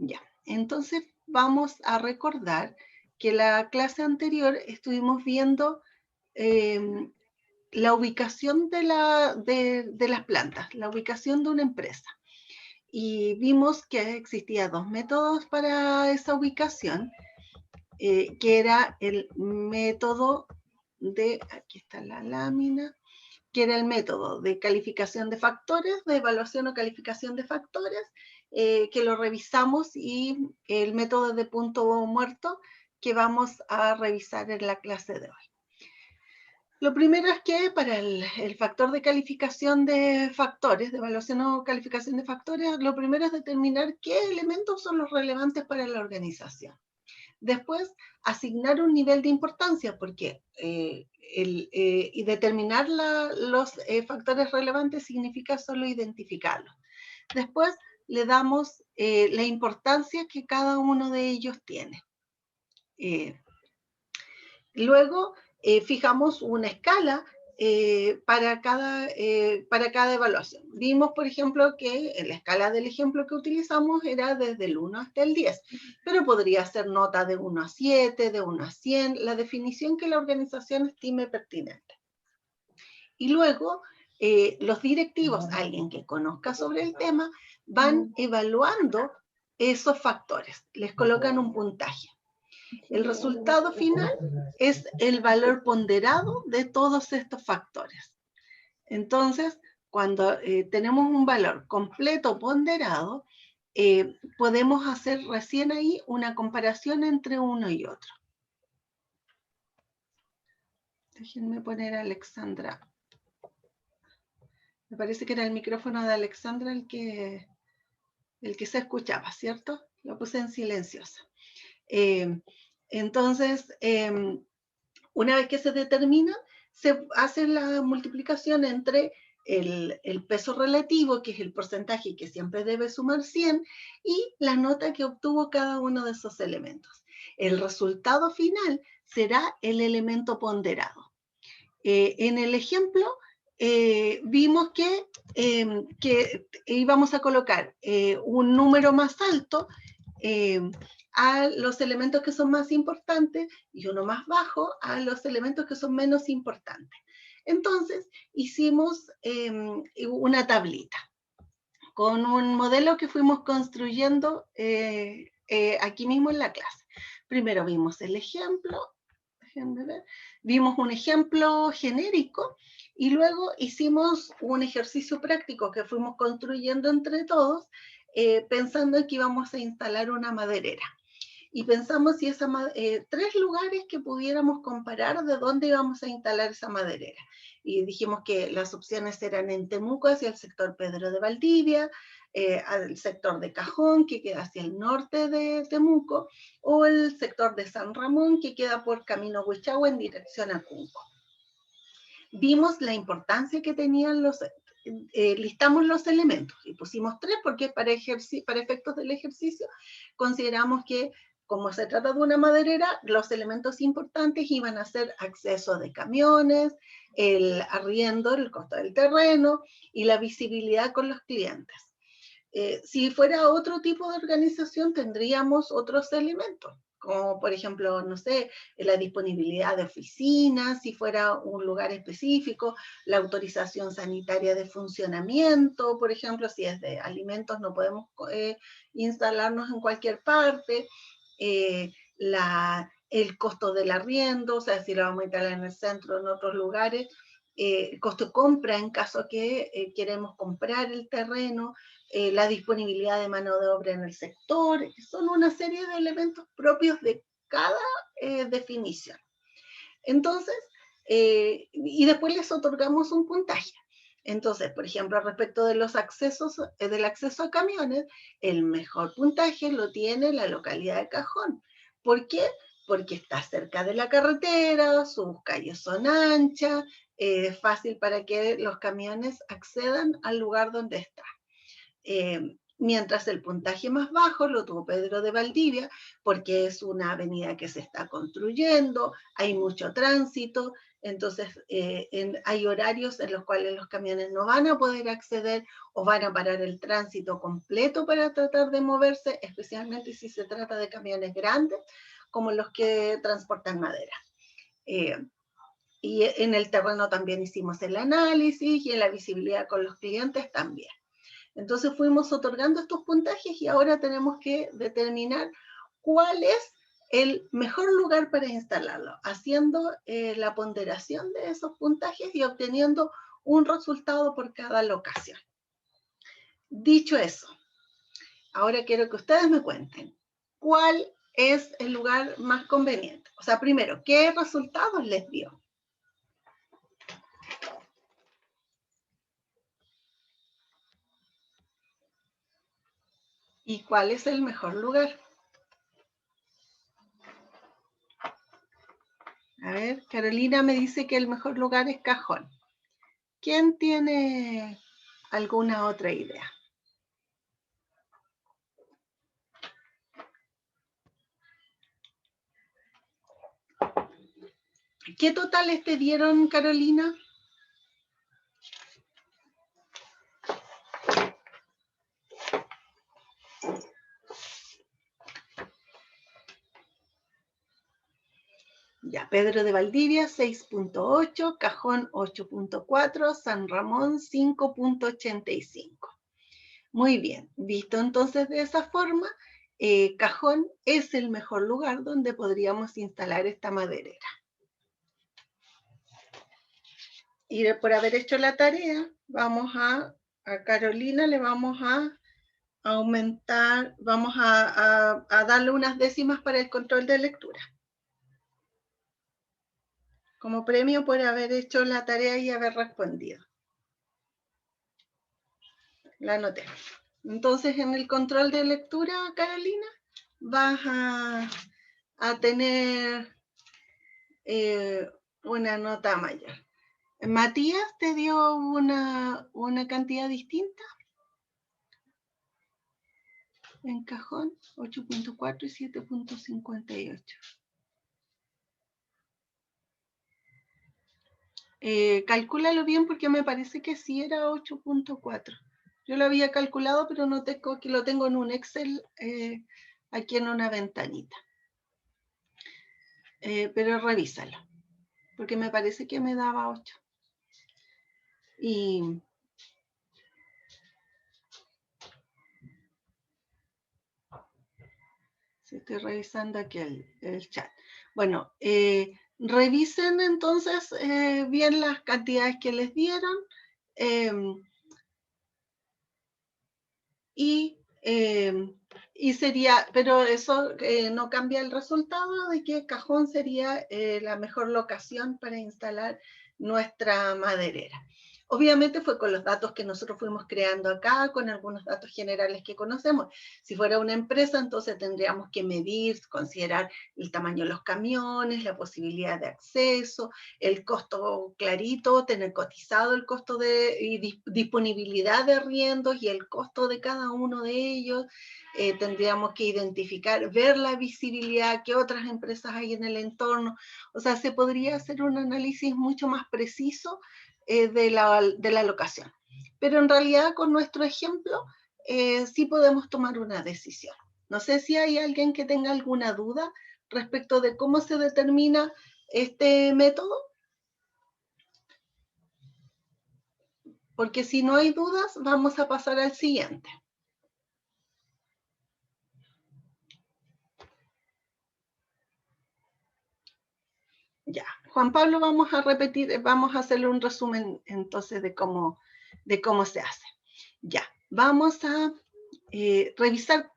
Ya, entonces vamos a recordar que la clase anterior estuvimos viendo em, la ubicación de las plantas, la ubicación de una empresa. Y vimos que existía dos métodos para esa ubicación, que era el método aquí está la lámina, que era el método de calificación de factores, de evaluación o calificación de factores, que lo revisamos, y el método de punto muerto, que vamos a revisar en la clase de hoy. Lo primero es que para el factor de calificación de factores, de evaluación o calificación de factores, lo primero es determinar qué elementos son los relevantes para la organización. Después, asignar un nivel de importancia, porque y determinar los factores relevantes significa solo identificarlos. Después, le damos la importancia que cada uno de ellos tiene. Luego, fijamos una escala para cada evaluación. Vimos, por ejemplo, que en la escala del ejemplo que utilizamos era desde el 1 hasta el 10, pero podría ser nota de 1 a 7, de 1 a 100, la definición que la organización estime pertinente. Y luego, los directivos, alguien que conozca sobre el tema, van evaluando esos factores, les colocan un puntaje. El resultado final es el valor ponderado de todos estos factores. Entonces, cuando tenemos un valor completo ponderado, podemos hacer recién ahí una comparación entre uno y otro. Déjenme poner a Alexandra. Me parece que era el micrófono de Alexandra el que se escuchaba, ¿cierto? Lo puse en silenciosa. Entonces, una vez que se determina, se hace la multiplicación entre el peso relativo, que es el porcentaje que siempre debe sumar 100, y la nota que obtuvo cada uno de esos elementos. El resultado final será el elemento ponderado. En el ejemplo, vimos que íbamos a colocar un número más alto a los elementos que son más importantes y uno más bajo a los elementos que son menos importantes. Entonces, hicimos una tablita con un modelo que fuimos construyendo aquí mismo en la clase. Primero vimos el ejemplo, déjenme ver, vimos un ejemplo genérico y luego hicimos un ejercicio práctico que fuimos construyendo entre todos, pensando en que íbamos a instalar una maderera. Y pensamos si tres lugares que pudiéramos comparar de dónde íbamos a instalar esa maderera. Y dijimos que las opciones eran en Temuco, hacia el sector Pedro de Valdivia, al sector de Cajón, que queda hacia el norte de Temuco, o el sector de San Ramón, que queda por Camino Huichahue en dirección a Cunco. Vimos la importancia que tenían listamos los elementos y pusimos 3 porque para efectos del ejercicio consideramos que, como se trata de una maderera, los elementos importantes iban a ser acceso de camiones, el arriendo, el costo del terreno y la visibilidad con los clientes. Si fuera otro tipo de organización, tendríamos otros elementos, como por ejemplo, no sé, la disponibilidad de oficinas, si fuera un lugar específico, la autorización sanitaria de funcionamiento, por ejemplo, si es de alimentos no podemos instalarnos en cualquier parte, el costo del arriendo, o sea, si lo vamos a instalar en el centro o en otros lugares, el costo de compra en caso que queremos comprar el terreno, la disponibilidad de mano de obra en el sector, son una serie de elementos propios de cada definición. Entonces, y después les otorgamos un puntaje. Entonces, por ejemplo, respecto de los accesos, del acceso a camiones, el mejor puntaje lo tiene la localidad de Cajón. ¿Por qué? Porque está cerca de la carretera, sus calles son anchas, es fácil para que los camiones accedan al lugar donde está. mientras el puntaje más bajo lo tuvo Pedro de Valdivia, porque es una avenida que se está construyendo, hay mucho tránsito, entonces hay horarios en los cuales los camiones no van a poder acceder o van a parar el tránsito completo para tratar de moverse, especialmente si se trata de camiones grandes, como los que transportan madera. Y en el terreno también hicimos el análisis y en la visibilidad con los clientes también. Entonces fuimos otorgando estos puntajes y ahora tenemos que determinar cuál es el mejor lugar para instalarlo, haciendo la ponderación de esos puntajes y obteniendo un resultado por cada locación. Dicho eso, ahora quiero que ustedes me cuenten cuál es el lugar más conveniente. O sea, primero, ¿qué resultados les dio? ¿Y cuál es el mejor lugar? A ver, Carolina me dice que el mejor lugar es Cajón. ¿Quién tiene alguna otra idea? ¿Qué totales te dieron, Carolina? Ya, Pedro de Valdivia 6.8, Cajón 8.4, San Ramón 5.85. Muy bien, visto entonces de esa forma, Cajón es el mejor lugar donde podríamos instalar esta maderera. Y por haber hecho la tarea, vamos a Carolina le vamos a aumentar, vamos a darle unas décimas para el control de lectura. Como premio por haber hecho la tarea y haber respondido. La anoté. Entonces, en el control de lectura, Carolina, vas a tener una nota mayor. Matías te dio una cantidad distinta en Cajón, 8.4 y 7.58. Calcúlalo bien porque me parece que sí era 8.4. Yo lo había calculado, pero no tengo, que lo tengo en un Excel aquí en una ventanita. Pero revísalo, porque me parece que me daba 8. Y si estoy revisando aquí el chat. Bueno, revisen entonces bien las cantidades que les dieron y sería, pero eso no cambia el resultado de que Cajón sería la mejor locación para instalar nuestra maderera. Obviamente fue con los datos que nosotros fuimos creando acá, con algunos datos generales que conocemos. Si fuera una empresa, entonces tendríamos que medir, considerar el tamaño de los camiones, la posibilidad de acceso, el costo clarito, tener cotizado el costo y disponibilidad de arriendos y el costo de cada uno de ellos. Tendríamos que identificar, ver la visibilidad, qué otras empresas hay en el entorno. O sea, se podría hacer un análisis mucho más preciso de la locación. Pero en realidad con nuestro ejemplo sí podemos tomar una decisión. No sé si hay alguien que tenga alguna duda respecto de cómo se determina este método. Porque si no hay dudas, vamos a pasar al siguiente. Ya, Juan Pablo, vamos a repetir, vamos a hacerle un resumen entonces de cómo se hace. Ya, vamos a revisar.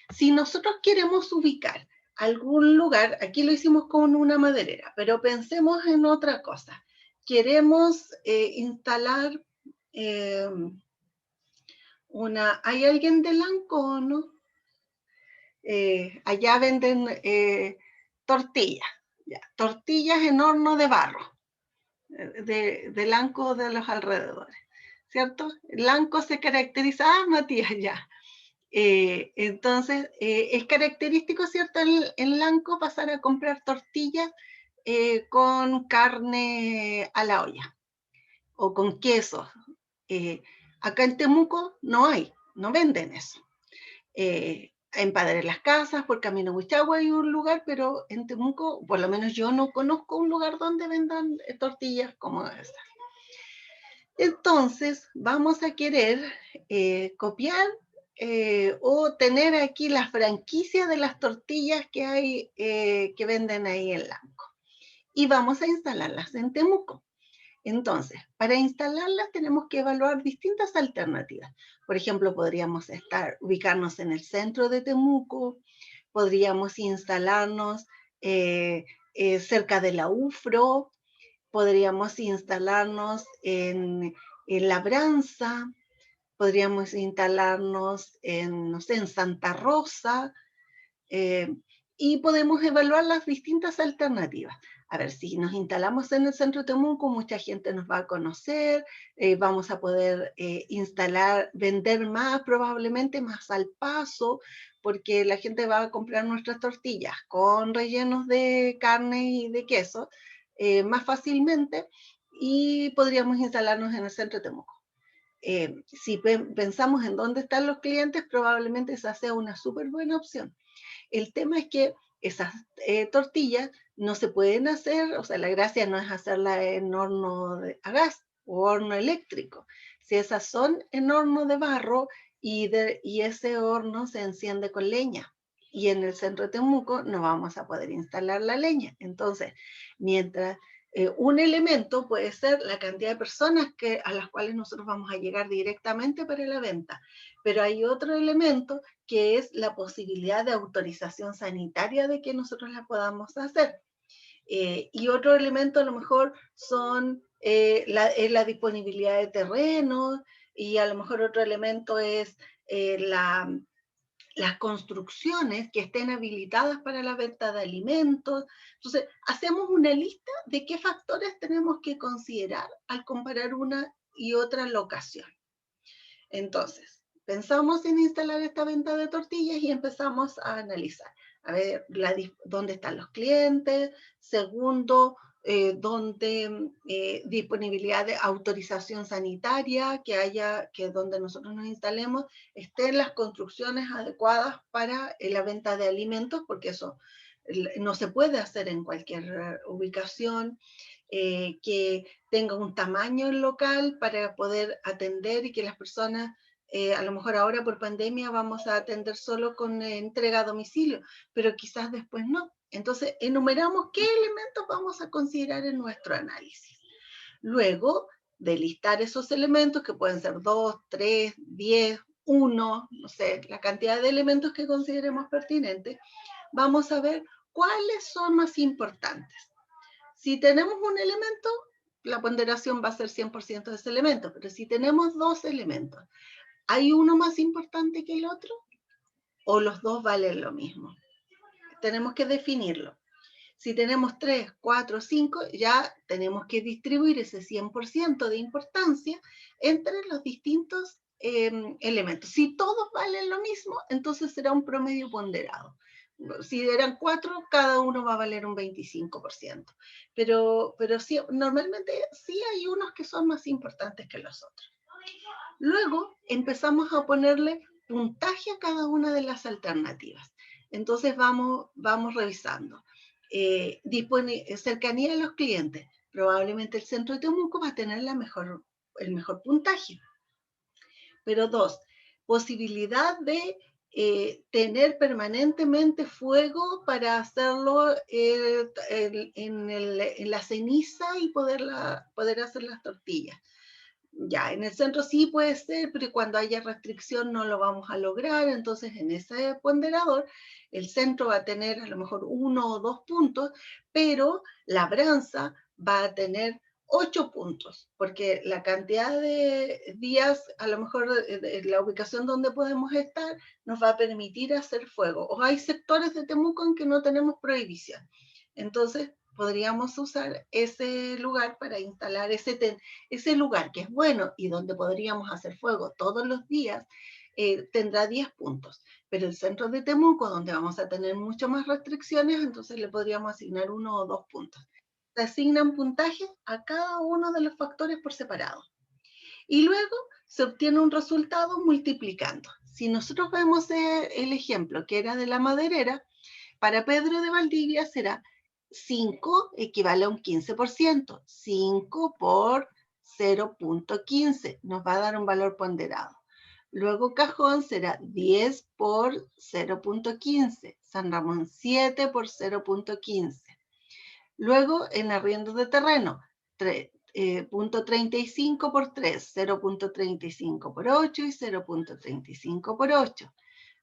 Si nosotros queremos ubicar algún lugar, aquí lo hicimos con una maderera, pero pensemos en otra cosa. Queremos instalar ¿hay alguien de Lanco, no? Allá venden tortillas. Ya, tortillas en horno de barro, de Lanco de los alrededores, ¿cierto? Lanco se caracteriza, Matías, ya. Entonces, es característico, ¿cierto?, en Lanco pasar a comprar tortillas con carne a la olla o con queso. Acá en Temuco no hay, no venden eso. En Padre Las Casas, por Camino Huichagua hay un lugar, pero en Temuco, por lo menos yo no conozco un lugar donde vendan tortillas como esas. Entonces, vamos a querer copiar o tener aquí la franquicia de las tortillas que hay, que venden ahí en Lanco. Y vamos a instalarlas en Temuco. Entonces, para instalarlas tenemos que evaluar distintas alternativas. Por ejemplo, podríamos ubicarnos en el centro de Temuco, podríamos instalarnos cerca de la UFRO, podríamos instalarnos en Labranza, podríamos instalarnos en, no sé, en Santa Rosa, eh, y podemos evaluar las distintas alternativas. A ver, si nos instalamos en el centro de Temuco, mucha gente nos va a conocer, vamos a poder vender más, probablemente más al paso, porque la gente va a comprar nuestras tortillas con rellenos de carne y de queso más fácilmente, y podríamos instalarnos en el centro de Temuco. Si pensamos en dónde están los clientes, probablemente esa sea una súper buena opción. El tema es que esas tortillas no se pueden hacer, o sea, la gracia no es hacerla en horno a gas o horno eléctrico. Si esas son en horno de barro y ese horno se enciende con leña. Y en el centro de Temuco no vamos a poder instalar la leña. Entonces, mientras un elemento puede ser la cantidad de personas a las cuales nosotros vamos a llegar directamente para la venta, pero hay otro elemento que es la posibilidad de autorización sanitaria de que nosotros la podamos hacer. Y otro elemento a lo mejor es la disponibilidad de terrenos, y a lo mejor otro elemento es las construcciones que estén habilitadas para la venta de alimentos. Entonces, hacemos una lista de qué factores tenemos que considerar al comparar una y otra locación. Entonces, pensamos en instalar esta venta de tortillas y empezamos a analizar, a ver, dónde están los clientes. Segundo, disponibilidad de autorización sanitaria, que donde nosotros nos instalemos estén las construcciones adecuadas para la venta de alimentos, porque eso no se puede hacer en cualquier ubicación. Que tenga un tamaño local para poder atender y que las personas, a lo mejor ahora por pandemia vamos a atender solo con entrega a domicilio, pero quizás después no. Entonces, enumeramos qué elementos vamos a considerar en nuestro análisis. Luego de listar esos elementos, que pueden ser 2, 3, 10, 1, no sé, la cantidad de elementos que consideremos pertinentes, vamos a ver cuáles son más importantes. Si tenemos un elemento, la ponderación va a ser 100% de ese elemento, pero si tenemos dos elementos, ¿hay uno más importante que el otro? ¿O los dos valen lo mismo? Tenemos que definirlo. Si tenemos 3, 4, 5, ya tenemos que distribuir ese 100% de importancia entre los distintos elementos. Si todos valen lo mismo, entonces será un promedio ponderado. Si eran 4, cada uno va a valer un 25%. Pero sí, normalmente sí hay unos que son más importantes que los otros. Luego empezamos a ponerle puntaje a cada una de las alternativas. Entonces vamos revisando. Cercanía a los clientes. Probablemente el centro de Temuco va a tener el mejor puntaje. Pero 2, posibilidad de tener permanentemente fuego para hacerlo en la ceniza y poder hacer las tortillas. Ya, en el centro sí puede ser, pero cuando haya restricción no lo vamos a lograr. Entonces, en ese ponderador, el centro va a tener a lo mejor 1 o 2 puntos, pero Labranza va a tener 8 puntos, porque la cantidad de días, a lo mejor la ubicación donde podemos estar, nos va a permitir hacer fuego. O hay sectores de Temuco en que no tenemos prohibición. Entonces, podríamos usar ese lugar para instalar ese lugar que es bueno y donde podríamos hacer fuego todos los días, tendrá 10 puntos. Pero el centro de Temuco, donde vamos a tener mucho más restricciones, entonces le podríamos asignar 1 o 2 puntos. Se asignan puntajes a cada uno de los factores por separado. Y luego se obtiene un resultado multiplicando. Si nosotros vemos el ejemplo que era de la maderera, para Pedro de Valdivia será 5 equivale a un 15%. 5 por 0.15 nos va a dar un valor ponderado. Luego Cajón será 10 por 0.15. San Ramón 7 por 0.15. Luego en arriendo de terreno, 0.35 por 3, 0.35 por 8 y 0.35 por 8.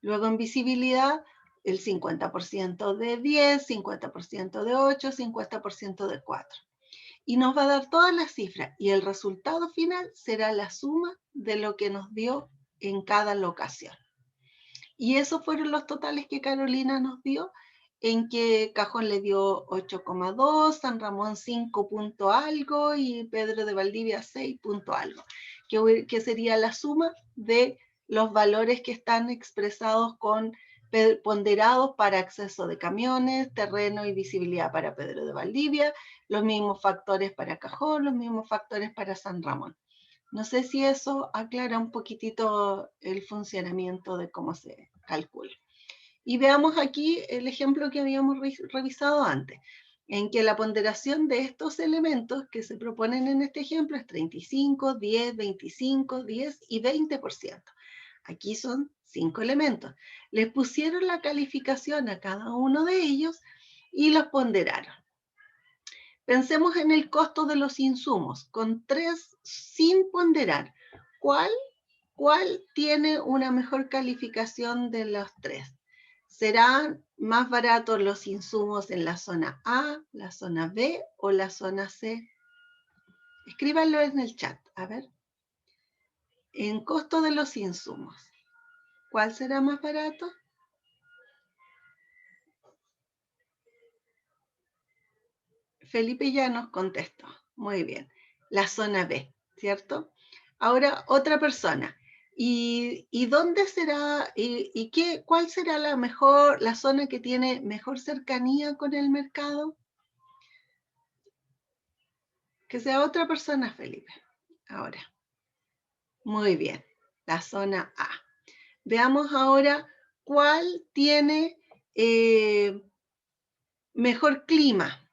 Luego en visibilidad, el 50% de 10, 50% de 8, 50% de 4. Y nos va a dar todas las cifras y el resultado final será la suma de lo que nos dio en cada locación. Y esos fueron los totales que Carolina nos dio, en que Cajón le dio 8,2, San Ramón 5 punto algo y Pedro de Valdivia 6 punto algo, que sería la suma de los valores que están expresados con ponderados para acceso de camiones, terreno y visibilidad para Pedro de Valdivia, los mismos factores para Cajón, los mismos factores para San Ramón. No sé si eso aclara un poquitito el funcionamiento de cómo se calcula. Y veamos aquí el ejemplo que habíamos revisado antes, en que la ponderación de estos elementos que se proponen en este ejemplo es 35, 10, 25, 10 y 20%. Aquí son 5 elementos. Les pusieron la calificación a cada uno de ellos y los ponderaron. Pensemos en el costo de los insumos, con 3 sin ponderar. ¿Cuál tiene una mejor calificación de los 3? ¿Serán más baratos los insumos en la zona A, la zona B o la zona C? Escríbanlo en el chat, a ver. En costo de los insumos, ¿cuál será más barato? Felipe ya nos contestó. Muy bien. La zona B, ¿cierto? Ahora, otra persona. ¿Y dónde será, cuál será la zona que tiene mejor cercanía con el mercado? Que sea otra persona, Felipe. Ahora. Muy bien. La zona A. Veamos ahora cuál tiene mejor clima.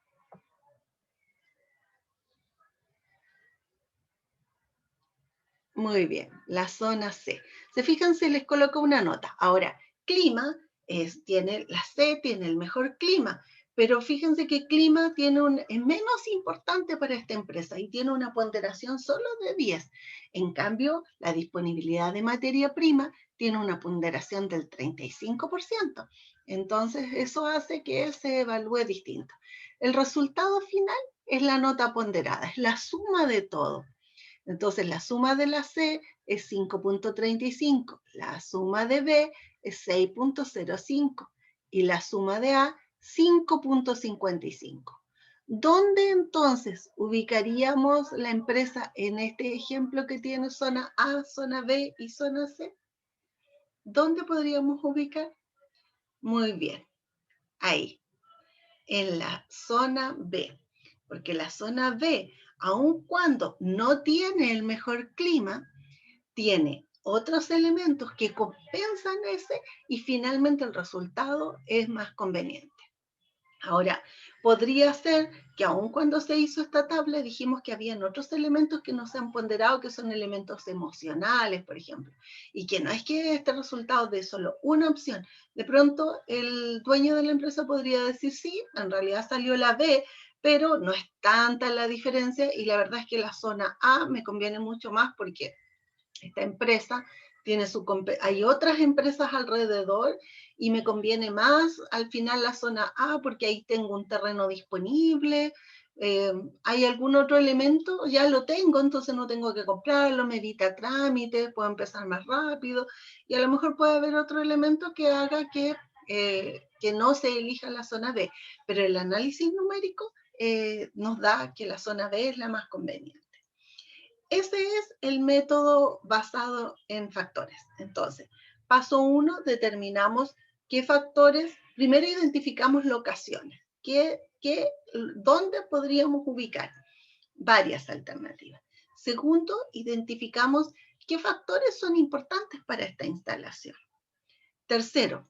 Muy bien, la zona C. Se fijan, se les coloca una nota. Ahora, clima, la C tiene el mejor clima, pero fíjense que clima es menos importante para esta empresa y tiene una ponderación solo de 10. En cambio, la disponibilidad de materia prima tiene una ponderación del 35%. Entonces, eso hace que se evalúe distinto. El resultado final es la nota ponderada, es la suma de todo. Entonces, la suma de la C es 5.35, la suma de B es 6.05 y la suma de A 5.55. ¿Dónde entonces ubicaríamos la empresa en este ejemplo que tiene zona A, zona B y zona C? ¿Dónde podríamos ubicar? Muy bien, ahí, en la zona B, porque la zona B, aun cuando no tiene el mejor clima, tiene otros elementos que compensan ese y finalmente el resultado es más conveniente. Ahora, podría ser que aun cuando se hizo esta tabla dijimos que habían otros elementos que no se han ponderado, que son elementos emocionales, por ejemplo, y que no es que este resultado de solo una opción. De pronto, el dueño de la empresa podría decir, sí, en realidad salió la B, pero no es tanta la diferencia y la verdad es que la zona A me conviene mucho más porque esta empresa hay otras empresas alrededor y me conviene más al final la zona A porque ahí tengo un terreno disponible, hay algún otro elemento, ya lo tengo, entonces no tengo que comprarlo, me evita trámites, puedo empezar más rápido y a lo mejor puede haber otro elemento que haga que no se elija la zona B, pero el análisis numérico nos da que la zona B es la más conveniente. Ese es el método basado en factores. Entonces, Paso 1, determinamos qué factores, primero identificamos locaciones, dónde podríamos ubicar varias alternativas. Segundo, identificamos qué factores son importantes para esta instalación. Tercero,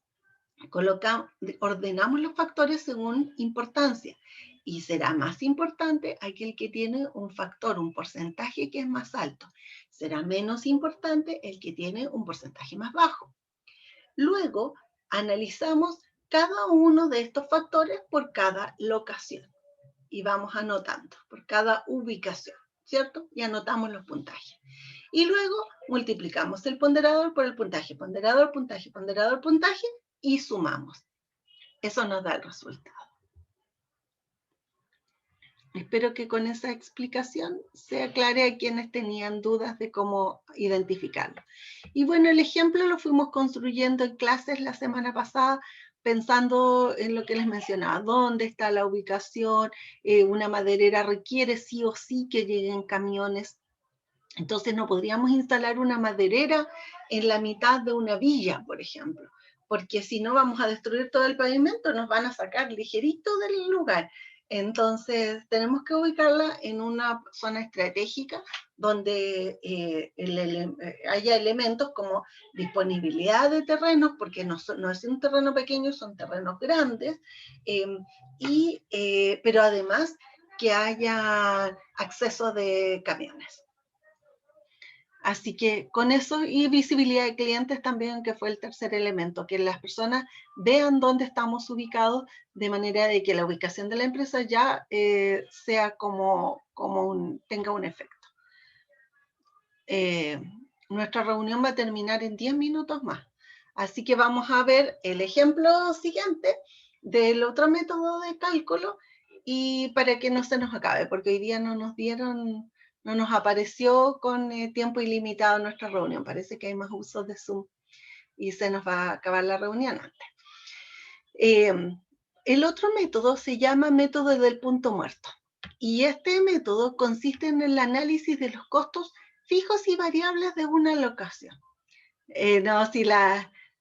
ordenamos los factores según importancia y será más importante aquel que tiene un factor, un porcentaje que es más alto. Será menos importante el que tiene un porcentaje más bajo. Luego, analizamos cada uno de estos factores por cada locación y vamos anotando por cada ubicación, ¿cierto? Y anotamos los puntajes. Y luego multiplicamos el ponderador por el puntaje, ponderador, puntaje, ponderador, puntaje, y sumamos. Eso nos da el resultado. Espero que con esa explicación se aclare a quienes tenían dudas de cómo identificarlo. Y bueno, el ejemplo lo fuimos construyendo en clases la semana pasada, pensando en lo que les mencionaba, dónde está la ubicación, una maderera requiere sí o sí que lleguen camiones. Entonces no podríamos instalar una maderera en la mitad de una villa, por ejemplo, porque si no vamos a destruir todo el pavimento, nos van a sacar ligerito del lugar. Entonces tenemos que ubicarla en una zona estratégica donde haya elementos como disponibilidad de terrenos, porque no es un terreno pequeño, son terrenos grandes, pero además que haya acceso de camiones. Así que con eso y visibilidad de clientes también, que fue el tercer elemento, que las personas vean dónde estamos ubicados, de manera de que la ubicación de la empresa ya sea tenga un efecto. Nuestra reunión va a terminar en 10 minutos más. Así que vamos a ver el ejemplo siguiente del otro método de cálculo y para que no se nos acabe, porque hoy día no nos apareció con tiempo ilimitado nuestra reunión. Parece que hay más usos de Zoom y se nos va a acabar la reunión antes. El otro método se llama método del punto muerto. Y este método consiste en el análisis de los costos fijos y variables de una locación. No, si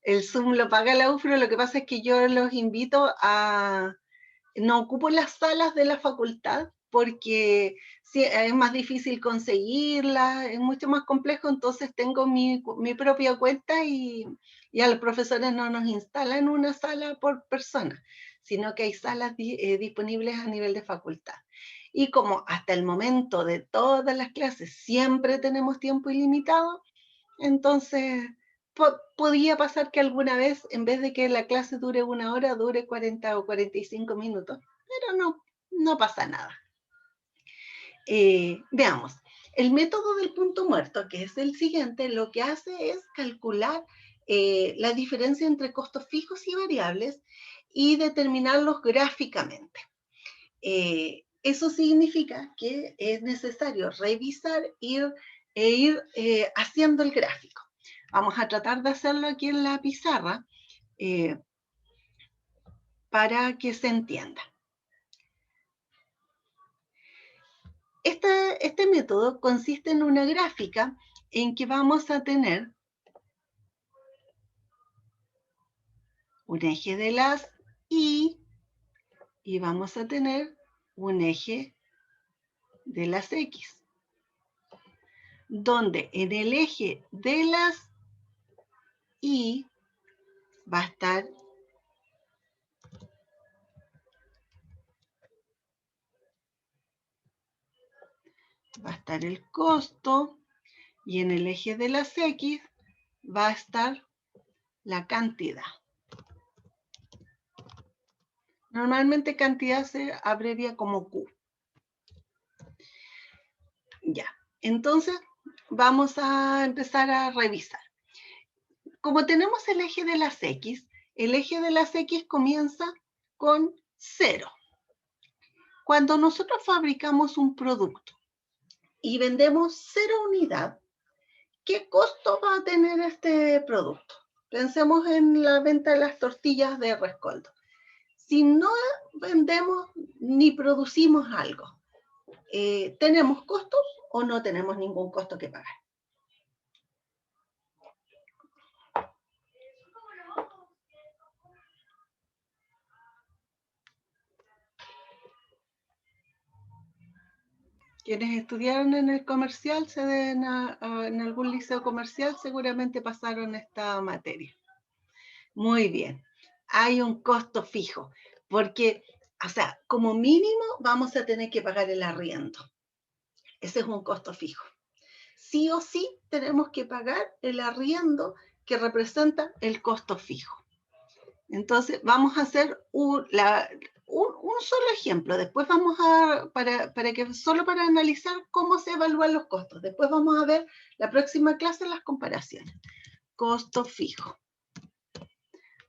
el Zoom lo paga la UFRO, lo que pasa es que yo los invito a... No ocupo las salas de la facultad porque es más difícil conseguirlas, es mucho más complejo, entonces tengo mi propia cuenta y a los profesores no nos instalan una sala por persona, sino que hay salas disponibles a nivel de facultad. Y como hasta el momento de todas las clases siempre tenemos tiempo ilimitado, entonces podía pasar que alguna vez, en vez de que la clase dure 1 hora, dure 40 o 45 minutos, pero no pasa nada. Veamos, el método del punto muerto, que es el siguiente, lo que hace es calcular la diferencia entre costos fijos y variables y determinarlos gráficamente. Eso significa que es necesario revisar e ir haciendo el gráfico. Vamos a tratar de hacerlo aquí en la pizarra para que se entienda. Este método consiste en una gráfica en que vamos a tener un eje de las Y y vamos a tener un eje de las X, donde en el eje de las Y va a estar el costo y en el eje de las X va a estar la cantidad. Normalmente cantidad se abrevia como Q. Ya, entonces vamos a empezar a revisar. Como tenemos el eje de las X comienza con 0. Cuando nosotros fabricamos un producto y vendemos 0 unidad, ¿qué costo va a tener este producto? Pensemos en la venta de las tortillas de rescoldo. Si no vendemos ni producimos algo, ¿tenemos costos o no tenemos ningún costo que pagar? quienes estudiaron en el comercial, en algún liceo comercial, seguramente pasaron esta materia. Muy bien. Hay un costo fijo, porque, o sea, como mínimo vamos a tener que pagar el arriendo. Ese es un costo fijo. Sí o sí tenemos que pagar el arriendo que representa el costo fijo. Entonces, vamos a hacer un solo ejemplo. Después vamos a, solo para analizar cómo se evalúan los costos. Después vamos a ver la próxima clase las comparaciones. Costo fijo.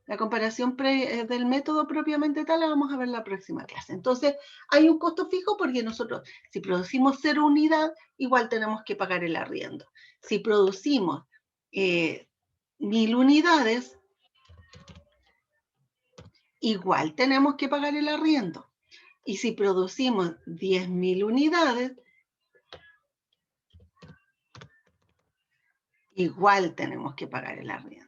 La comparación del método propiamente tal la vamos a ver en la próxima clase. Entonces, hay un costo fijo porque nosotros, si producimos 0 unidad, igual tenemos que pagar el arriendo. Si producimos 1000 unidades, igual tenemos que pagar el arriendo. Y si producimos 10.000 unidades, igual tenemos que pagar el arriendo.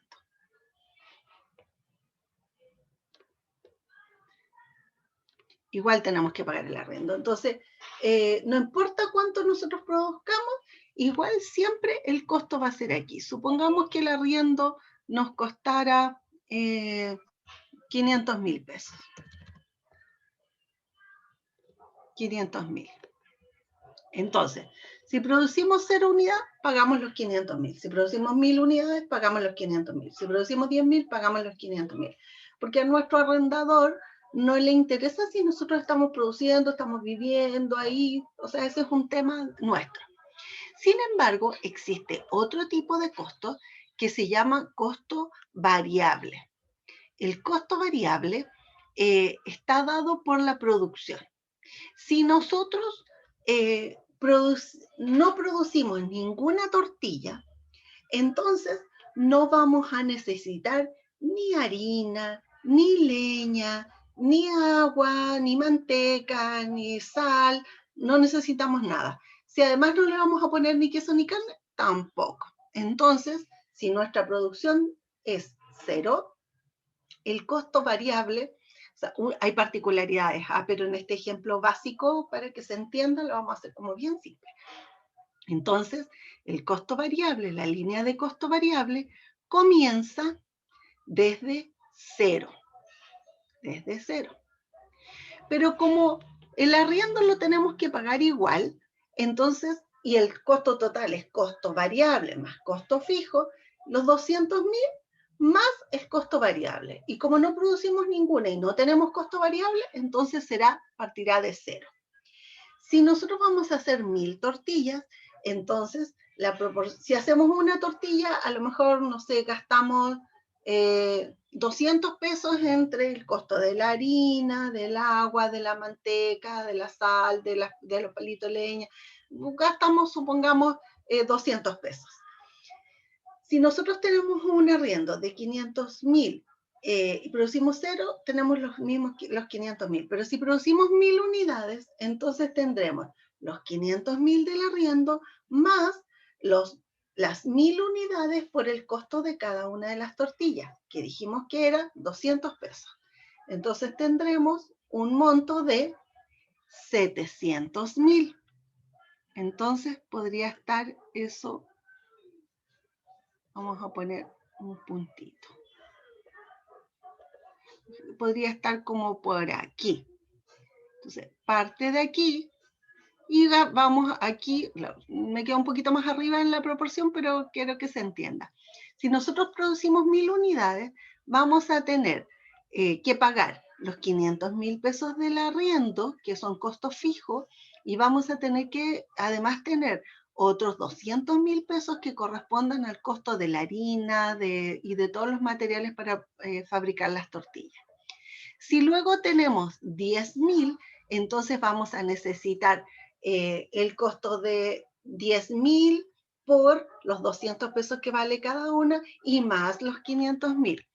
Igual tenemos que pagar el arriendo. Entonces, no importa cuánto nosotros produzcamos, igual siempre el costo va a ser aquí. Supongamos que el arriendo nos costara 500.000 pesos. 500.000. Entonces, si producimos 0 unidades, pagamos los 500.000. Si producimos 1000 unidades, pagamos los 500.000. Si producimos 10.000, pagamos los 500.000. Porque a nuestro arrendador no le interesa si nosotros estamos produciendo, estamos viviendo ahí. O sea, ese es un tema nuestro. Sin embargo, existe otro tipo de costo que se llama costo variable. El costo variable está dado por la producción. Si nosotros no producimos ninguna tortilla, entonces no vamos a necesitar ni harina, ni leña, ni agua, ni manteca, ni sal, no necesitamos nada. Si además no le vamos a poner ni queso ni carne, tampoco. Entonces, si nuestra producción es 0, el costo variable, o sea, hay particularidades, pero en este ejemplo básico, para que se entienda, lo vamos a hacer como bien simple. Entonces, el costo variable, la línea de costo variable, comienza desde 0. Desde 0. Pero como el arriendo lo tenemos que pagar igual, entonces, y el costo total es costo variable más costo fijo, los 200.000 más el costo variable. Y como no producimos ninguna y no tenemos costo variable, entonces partirá de 0. Si nosotros vamos a hacer 1000 tortillas, entonces si hacemos una tortilla, a lo mejor, no sé, gastamos 200 pesos entre el costo de la harina, del agua, de la manteca, de la sal, de los palitos de leña. Gastamos, supongamos, 200 pesos. Si nosotros tenemos un arriendo de 500.000 y producimos 0, tenemos los 500.000. Pero si producimos 1000 unidades, entonces tendremos los 500.000 del arriendo más las 1000 unidades por el costo de cada una de las tortillas, que dijimos que era 200 pesos. Entonces tendremos un monto de 700.000. Entonces podría estar eso. Vamos a poner un puntito. Podría estar como por aquí. Entonces, parte de aquí y vamos aquí. Me queda un poquito más arriba en la proporción, pero quiero que se entienda. Si nosotros producimos 1000 unidades, vamos a tener que pagar los 500.000 pesos del arriendo, que son costos fijos, y vamos a tener que además tener otros 200.000 pesos que correspondan al costo de la harina y de todos los materiales para fabricar las tortillas. Si luego tenemos 10.000, entonces vamos a necesitar el costo de 10.000 por los 200 pesos que vale cada una y más los 500.000.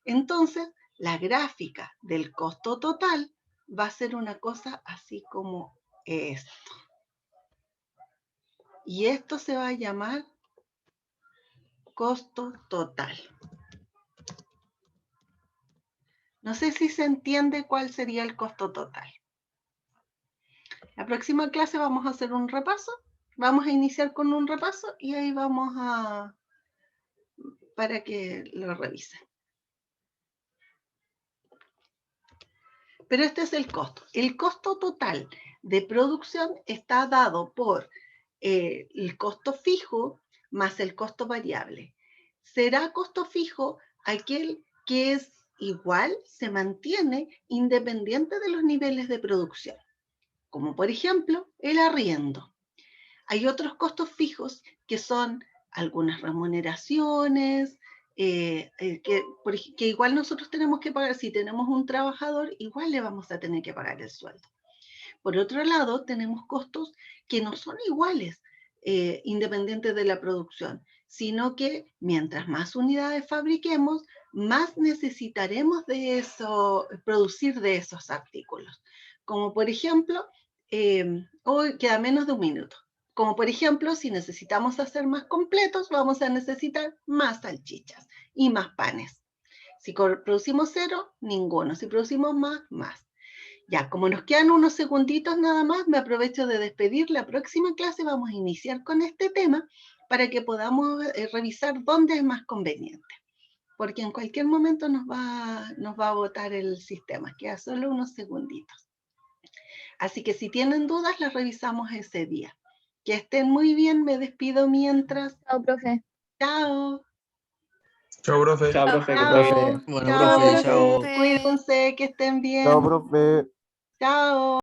Entonces, la gráfica del costo total va a ser una cosa así como esto. Y esto se va a llamar costo total. No sé si se entiende cuál sería el costo total. La próxima clase vamos a hacer un repaso. Vamos a iniciar con un repaso y ahí vamos a... para que lo revisen. Pero este es el costo. El costo total de producción está dado por el costo fijo más el costo variable. Será costo fijo aquel que es igual, se mantiene independiente de los niveles de producción, como por ejemplo el arriendo. Hay otros costos fijos que son algunas remuneraciones, que igual nosotros tenemos que pagar. Si tenemos un trabajador, igual le vamos a tener que pagar el sueldo. Por otro lado, tenemos costos que no son iguales, independientes de la producción, sino que mientras más unidades fabriquemos, más necesitaremos de eso, producir de esos artículos. Como por ejemplo, hoy queda menos de un minuto. Como por ejemplo, si necesitamos hacer más completos, vamos a necesitar más salchichas y más panes. Si producimos 0, ninguno. Si producimos más, más. Ya, como nos quedan unos segunditos nada más, me aprovecho de despedir. La próxima clase vamos a iniciar con este tema para que podamos revisar dónde es más conveniente. Porque en cualquier momento nos va a botar el sistema. Queda solo unos segunditos. Así que si tienen dudas, las revisamos ese día. Que estén muy bien, me despido mientras. Chao, profe. Chao. Chao, profe. Chao, profe. Que Chao. esté bien. Bueno, Chao, profe, chao. cuídense, que estén bien. Chao, profe. Chao.